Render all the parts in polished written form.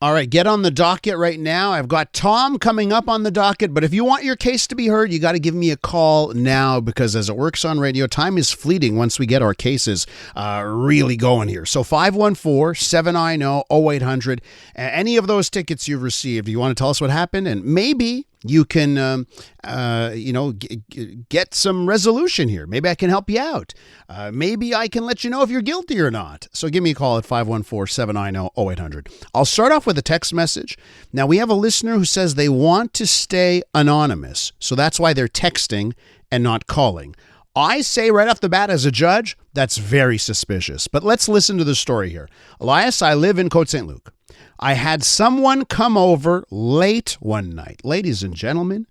All right, get on the docket right now. I've got Tom coming up on the docket, but if you want your case to be heard, you got to give me a call now because as it works on radio, time is fleeting once we get our cases really going here. So 514-790-0800. Any of those tickets you've received, you want to tell us what happened? And maybe you can, get some resolution here. Maybe I can help you out. Maybe I can let you know if you're guilty or not. So give me a call at 514-790-0800. I'll start off with a text message. Now, we have a listener who says they want to stay anonymous. So that's why they're texting and not calling. I say right off the bat as a judge, that's very suspicious. But let's listen to the story here. Elias, I live in Côte Saint-Luc. I had someone come over late one night. Ladies and gentlemen,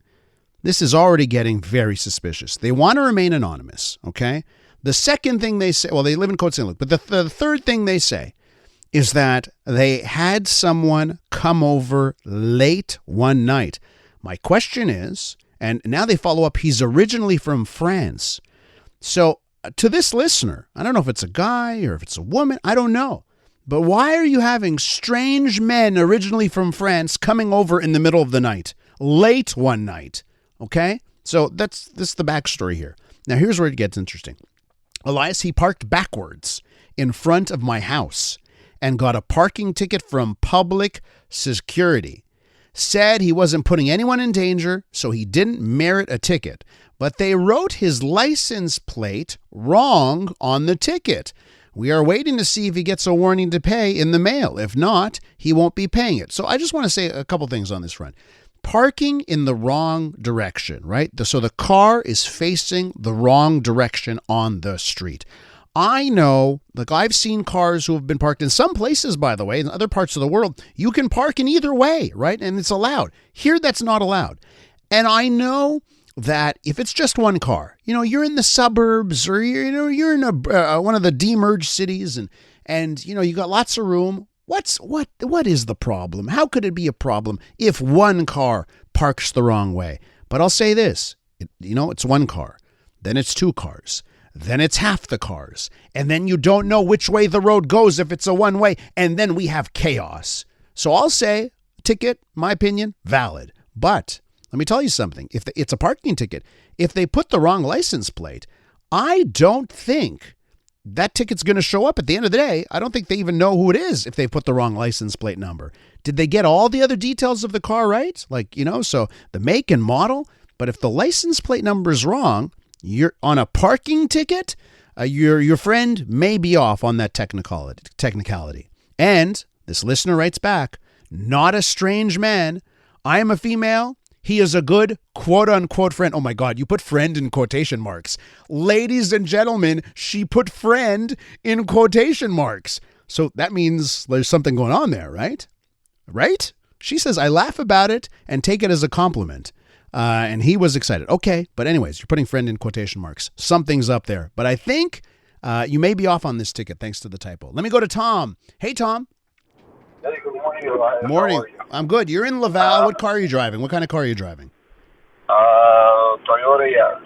this is already getting very suspicious. They want to remain anonymous, okay? The second thing they say, well, they live in Côte Saint-Luc, but the third thing they say is that they had someone come over late one night. My question is, and now they follow up, he's originally from France. So to this listener, I don't know if it's a guy or if it's a woman, I don't know. But why are you having strange men originally from France coming over in the middle of the night, late one night? Okay, so this is the backstory here. Now, here's where it gets interesting. Elias, he parked backwards in front of my house and got a parking ticket from public security. Said he wasn't putting anyone in danger, so he didn't merit a ticket. But they wrote his license plate wrong on the ticket. We are waiting to see if he gets a warning to pay in the mail. If not, he won't be paying it. So I just want to say a couple things on this front. Parking in the wrong direction, right? So the car is facing the wrong direction on the street. I know, like I've seen cars who have been parked in some places, by the way, in other parts of the world, you can park in either way, right? And it's allowed. Here, that's not allowed. And I know that if it's just one car, you're in the suburbs or you're in one of the demerged cities and you got lots of room. What is the problem? How could it be a problem if one car parks the wrong way? But I'll say this, it's one car, then it's two cars, then it's half the cars, and then you don't know which way the road goes if it's a one way, and then we have chaos. So I'll say ticket, my opinion, valid, but let me tell you something. If it's a parking ticket, if they put the wrong license plate, I don't think that ticket's going to show up at the end of the day. I don't think they even know who it is if they put the wrong license plate number. Did they get all the other details of the car right? So the make and model. But if the license plate number is wrong, you're on a parking ticket, your friend may be off on that technicality. And this listener writes back, not a strange man. I am a female. He is a good quote-unquote friend. Oh, my God, you put friend in quotation marks. Ladies and gentlemen, she put friend in quotation marks. So that means there's something going on there, right? Right? She says, I laugh about it and take it as a compliment. And he was excited. Okay, but anyways, you're putting friend in quotation marks. Something's up there. But I think you may be off on this ticket thanks to the typo. Let me go to Tom. Hey, Tom. Hey, good morning, Elias. Morning. How are you? I'm good. You're in Laval. What car are you driving? What kind of car are you driving? Toyota Yaris.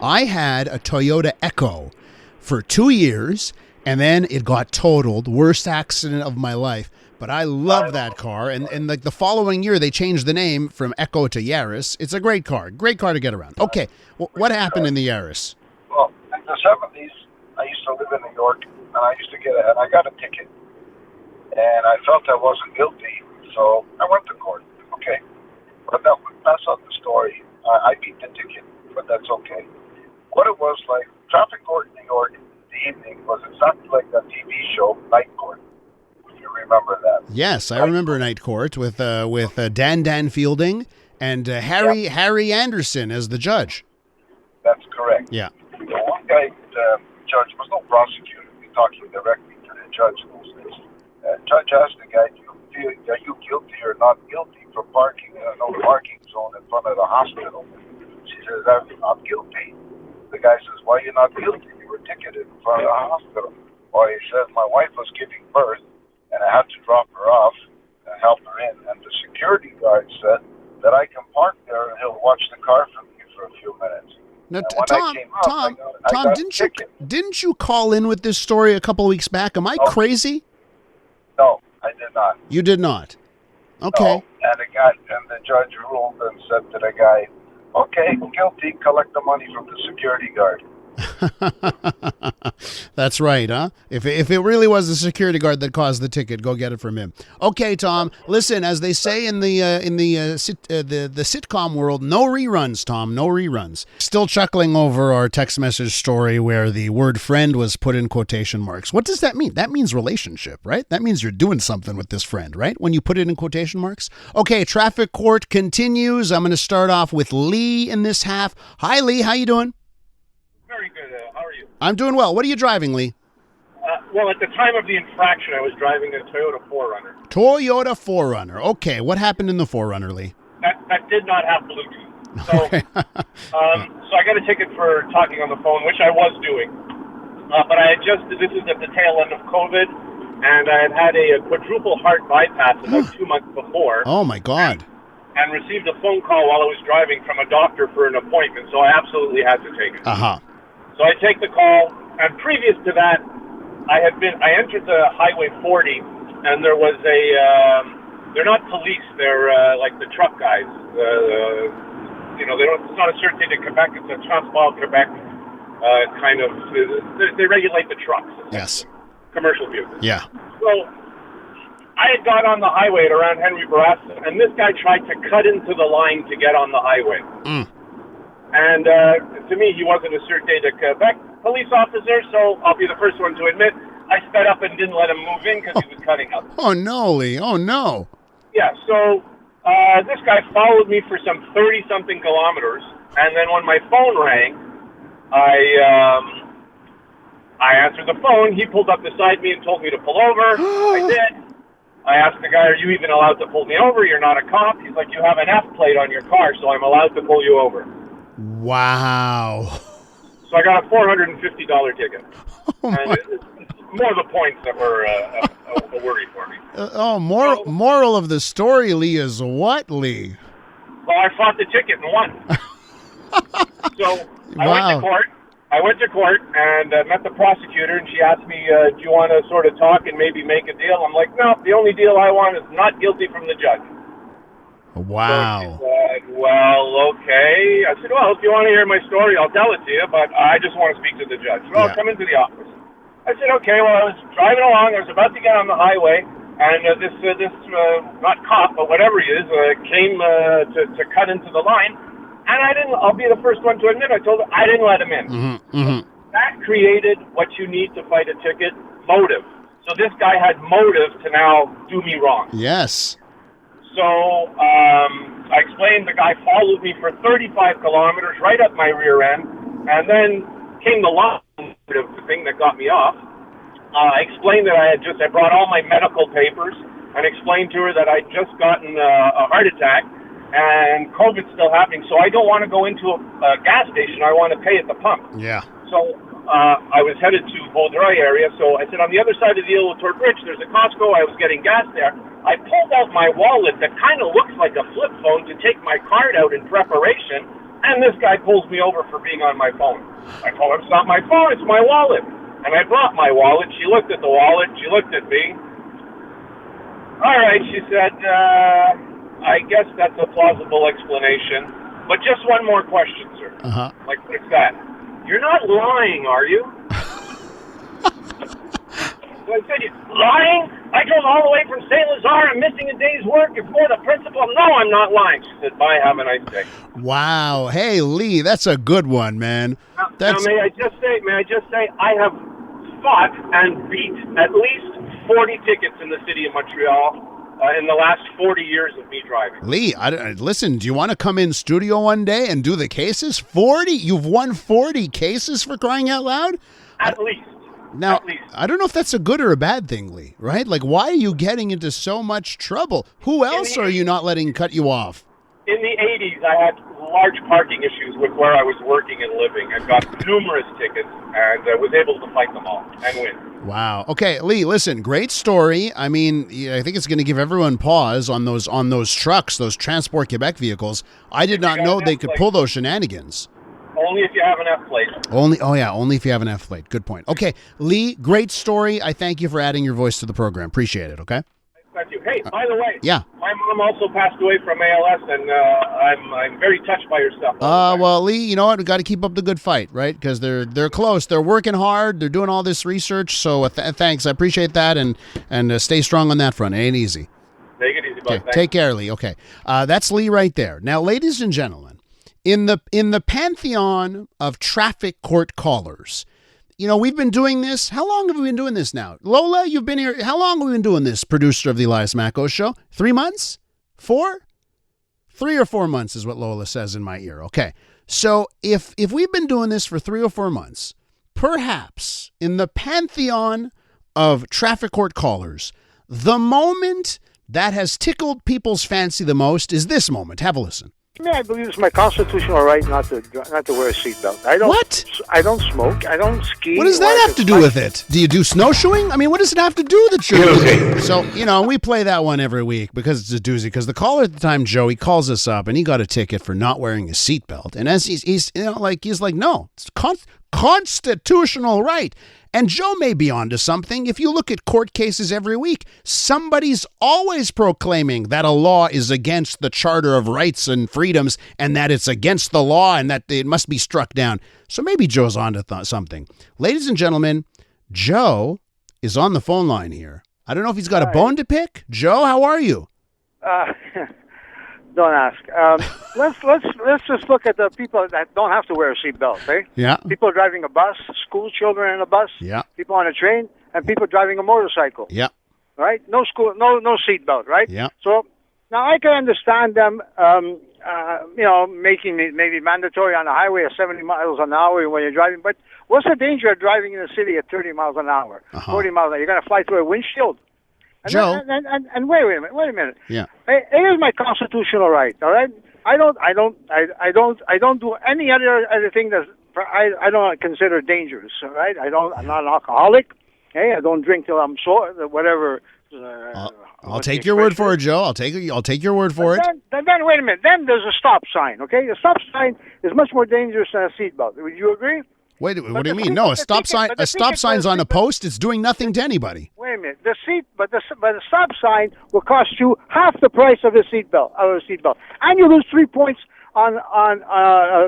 I had a Toyota Echo for 2 years, and then it got totaled. Worst accident of my life. But I love that car. And like the following year, they changed the name from Echo to Yaris. It's a great car. Great car to get around. Okay. What happened in the Yaris? Well, in the 70s, I used to live in New York, and I got a ticket. And I felt I wasn't guilty, so I went to court. Okay. But that's not the story. I beat the ticket, but that's okay. What it was like, traffic court in New York in the evening was exactly like that TV show, Night Court. If you remember that. Yes, I remember Night Court with Dan Fielding and Harry Anderson as the judge. That's correct. Yeah. The one guy, the judge, was no prosecutor. He talking directly to the judge in those days. Judge asked the guy, are you guilty or not guilty for parking in a no parking zone in front of the hospital? She says, I'm not guilty. The guy says, why are you not guilty? You were ticketed in front of the hospital. Well, he says, my wife was giving birth, and I had to drop her off and help her in. And the security guard said that I can park there and he'll watch the car for me for a few minutes. Now, Tom, didn't you call in with this story a couple of weeks back? Am I crazy? No, I did not. You did not. Okay. No. And the judge ruled and said to the guy, "Okay, guilty. Collect the money from the security guard." That's right, huh? If it really was the security guard that caused the ticket, go get it from him. Okay, Tom. Listen, as they say in the sitcom world, no reruns, Tom. No reruns. Still chuckling over our text message story where the word "friend" was put in quotation marks. What does that mean? That means relationship, right? That means you're doing something with this friend, right? When you put it in quotation marks. Okay, traffic court continues. I'm going to start off with Lee in this half. Hi, Lee. How you doing? Very good. How are you? I'm doing well. What are you driving, Lee? Well, at the time of the infraction, I was driving a Toyota 4Runner. Toyota 4Runner. Okay, what happened in the 4Runner, Lee? That did not have Bluetooth. So, Okay. so I got a ticket for talking on the phone, which I was doing. But I had this is at the tail end of COVID, and I had a quadruple heart bypass about 2 months before. Oh, my God. And received a phone call while I was driving from a doctor for an appointment, so I absolutely had to take it. Uh-huh. So I take the call, and previous to that, I entered the Highway 40, and there was they're not police, they're like the truck guys. It's not a certainty to Quebec, it's a Transport Quebec kind of, they regulate the trucks. Yes. Commercial vehicles. Yeah. So I had got on the highway at around Henry Bourassa, and this guy tried to cut into the line to get on the highway. Mm. And to me, he wasn't a Sûreté de Quebec police officer, so I'll be the first one to admit I sped up and didn't let him move in because he was cutting up. Oh, no, Lee. Oh, no. Yeah, so this guy followed me for some 30-something kilometers, and then when my phone rang, I answered the phone. He pulled up beside me and told me to pull over. I did. I asked the guy, "Are you even allowed to pull me over? You're not a cop." He's like, "You have an F plate on your car, so I'm allowed to pull you over." Wow. So I got a $450 ticket. Oh, and my. it's more the points that were a worry for me. Moral of the story, Lee, is what, Lee? Well, I fought the ticket and won. So I went to court and met the prosecutor, and she asked me, "Do you want to sort of talk and maybe make a deal?" I'm like, "No, the only deal I want is not guilty from the judge." Wow. So she said, "Well, okay." I said, "Well, if you want to hear my story, I'll tell it to you, but I just want to speak to the judge." "Well, come into the office." I said, "Okay." Well, I was driving along. I was about to get on the highway, and this not cop, but whatever he is, came to cut into the line. And I'll be the first one to admit, I told him I didn't let him in. Mm-hmm, mm-hmm. That created what you need to fight a ticket, motive. So this guy had motive to now do me wrong. Yes. So I explained the guy followed me for 35 kilometers right up my rear end, and then came the long thing that got me off. I explained that I brought all my medical papers and explained to her that I'd just gotten a heart attack and COVID's still happening, so I don't want to go into a gas station. I want to pay at the pump. Yeah. So I was headed to Vaudreuil area, so I said on the other side of the Île-aux-Tours Bridge, there's a Costco. I was getting gas there. I pulled out my wallet that kind of looks like a flip phone to take my card out in preparation, and this guy pulls me over for being on my phone. I told him, "It's not my phone, it's my wallet." And I brought my wallet. She looked at the wallet. She looked at me. "All right," she said, "I guess that's a plausible explanation. But just one more question, sir." Uh-huh. Like, what's that? "You're not lying, are you?" So I said, "Lying? I drove all the way from St. Lazare. I'm missing a day's work before the principal." "No, I'm not lying." She said, "Bye, have a nice day." Wow. Hey, Lee, that's a good one, man. Now, may I just say, I have fought and beat at least 40 tickets in the city of Montreal in the last 40 years of me driving. Lee, listen, do you want to come in studio one day and do the cases? 40? You've won 40 cases, for crying out loud? At least. Now, I don't know if that's a good or a bad thing, Lee, right? Like, why are you getting into so much trouble? Who else are you not letting cut you off? In the 80s, I had large parking issues with where I was working and living and got numerous tickets and was able to fight them all and win. Wow. Okay, Lee, listen, great story. I mean, I think it's going to give everyone pause on those trucks, those Transport Quebec vehicles. I did not know they could pull those shenanigans. Only if you have an F plate. Only if you have an F plate. Good point. Okay, Lee, great story. I thank you for adding your voice to the program. Appreciate it, okay? Thank you. Hey, by the way, Yeah. my mom also passed away from ALS, and I'm very touched by your stuff. Well, Lee, you know what? We got to keep up the good fight, right? Because they're close. They're working hard. They're doing all this research. So thanks. I appreciate that, and stay strong on that front. It ain't easy. Take it easy, bud. Okay, take care, Lee. Okay, that's Lee right there. Now, ladies and gentlemen, in the pantheon of traffic court callers, you know, we've been doing this. How long have we been doing this now? Lola, you've been here. How long have we been doing this, producer of the Elias Makos Show? 3 months? 4? 3 or 4 months is what Lola says in my ear. Okay. So if we've been doing this for 3 or 4 months, perhaps in the pantheon of traffic court callers, the moment that has tickled people's fancy the most is this moment. Have a listen. I believe it's my constitutional right not to wear a seatbelt. What? I don't smoke. I don't ski. What does that have to do with it? Do you do snowshoeing? I mean, what does it have to do with it? So, you know, we play that one every week because it's a doozy. Because the caller at the time, Joe, he calls us up and he got a ticket for not wearing a seatbelt. And as he's like, no, it's constitutional right. And Joe may be onto something. If you look at court cases every week, somebody's always proclaiming that a law is against the Charter of Rights and Freedoms and that it's against the law and that it must be struck down. So maybe Joe's onto something. Ladies and gentlemen, Joe is on the phone line here. I don't know if he's got a bone to pick. Joe, how are you? Don't ask. Let's just look at the people that don't have to wear a seatbelt, eh? Yeah. People driving a bus, school children in a bus. Yeah. People on a train, and people driving a motorcycle. Yeah. Right? No seatbelt, right? Yeah. So now I can understand them, making it maybe mandatory on the highway at 70 miles an hour when you're driving. But what's the danger of driving in the city at 30 miles an hour, 40 miles an hour? You're going to fly through a windshield. And Joe. And wait a minute. Yeah. It is my constitutional right. All right. I don't do any other thing that I don't consider dangerous. All right. I'm not an alcoholic. Hey, I don't drink till I'm sore. Whatever. I'll take your word for it, Joe. I'll take your word for it. Then wait a minute. Then there's a stop sign. Okay. The stop sign is much more dangerous than a seatbelt. Would you agree? Wait, what do you mean? No, a stop sign's on a post. It's doing nothing to anybody. Wait a minute. The stop sign will cost you half the price of a seatbelt, and you lose 3 points on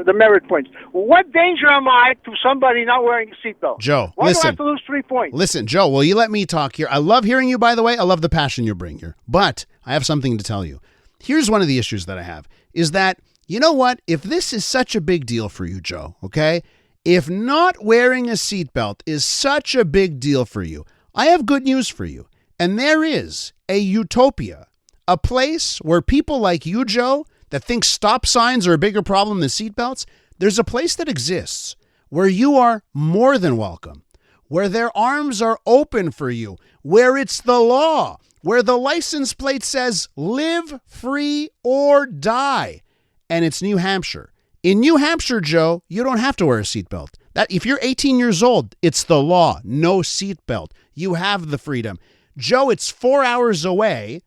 the merit points. What danger am I to somebody not wearing a seatbelt? Joe, why listen. do I have to lose 3 points? Listen, Joe. Will you let me talk here? I love hearing you. By the way, I love the passion you bring here. But I have something to tell you. Here's one of the issues that I have: is that you know what? If this is such a big deal for you, Joe, okay. If not wearing a seatbelt is such a big deal for you, I have good news for you. And there is a utopia, a place where people like you, Joe, that think stop signs are a bigger problem than seatbelts, there's a place that exists where you are more than welcome, where their arms are open for you, where it's the law, where the license plate says live free or die. And it's New Hampshire. In New Hampshire, Joe, you don't have to wear a seatbelt. That if you're 18 years old, it's the law. No seatbelt. You have the freedom. Joe, it's 4 hours away.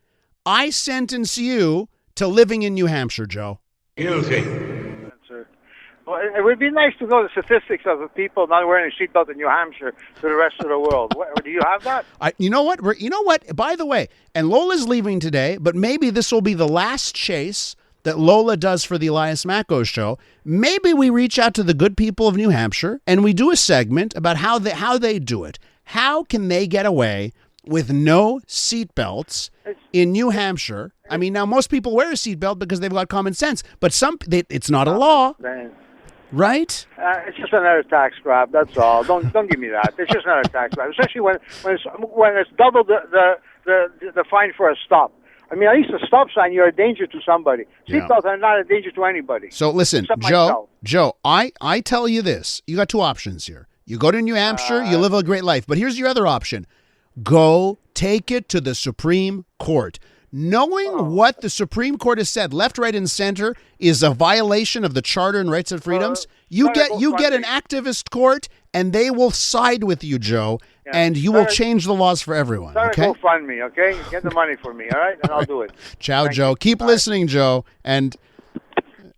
I sentence you to living in New Hampshire, Joe. Guilty. Well, it would be nice to know the statistics of the people not wearing a seatbelt in New Hampshire to the rest of the world. Do you have that? You know what? By the way, and Lola's leaving today, but maybe this will be the last chase that Lola does for the Elias Makos Show. Maybe we reach out to the good people of New Hampshire and we do a segment about how they do it. How can they get away with no seatbelts in New Hampshire? I mean, now most people wear a seatbelt because they've got common sense, but it's not a law, right? It's just another tax grab. That's all. Don't give me that. It's just another tax grab, especially when it's double the fine for a stop. I mean, at least a stop sign, you're a danger to somebody. Seatbelts are not a danger to anybody. So listen, Joe, I tell you this. You got two options here. You go to New Hampshire, you live a great life. But here's your other option. Go take it to the Supreme Court. Knowing what the Supreme Court has said, left, right, and center, is a violation of the Charter and Rights and Freedoms. You get an activist court, and they will side with you, Joe, and you will change the laws for everyone. Okay? Go fund me, okay? Get the money for me, all right? And I'll do it. Ciao, Joe. Keep listening, Joe, and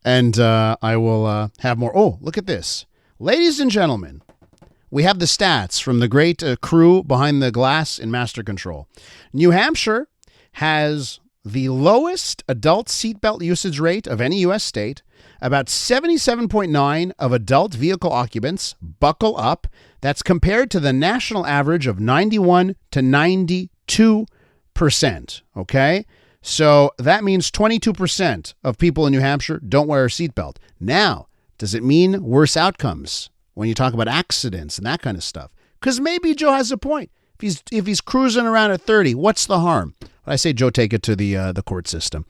I will have more. Oh, look at this. Ladies and gentlemen, we have the stats from the great crew behind the glass in Master Control. New Hampshire has the lowest adult seatbelt usage rate of any U.S. state. About 77.9 of adult vehicle occupants buckle up. That's compared to the national average of 91 to 92%. Okay? So that means 22% of people in New Hampshire don't wear a seatbelt. Now, does it mean worse outcomes when you talk about accidents and that kind of stuff? Because maybe Joe has a point. If he's cruising around at 30, what's the harm? I say, Joe, take it to the court system.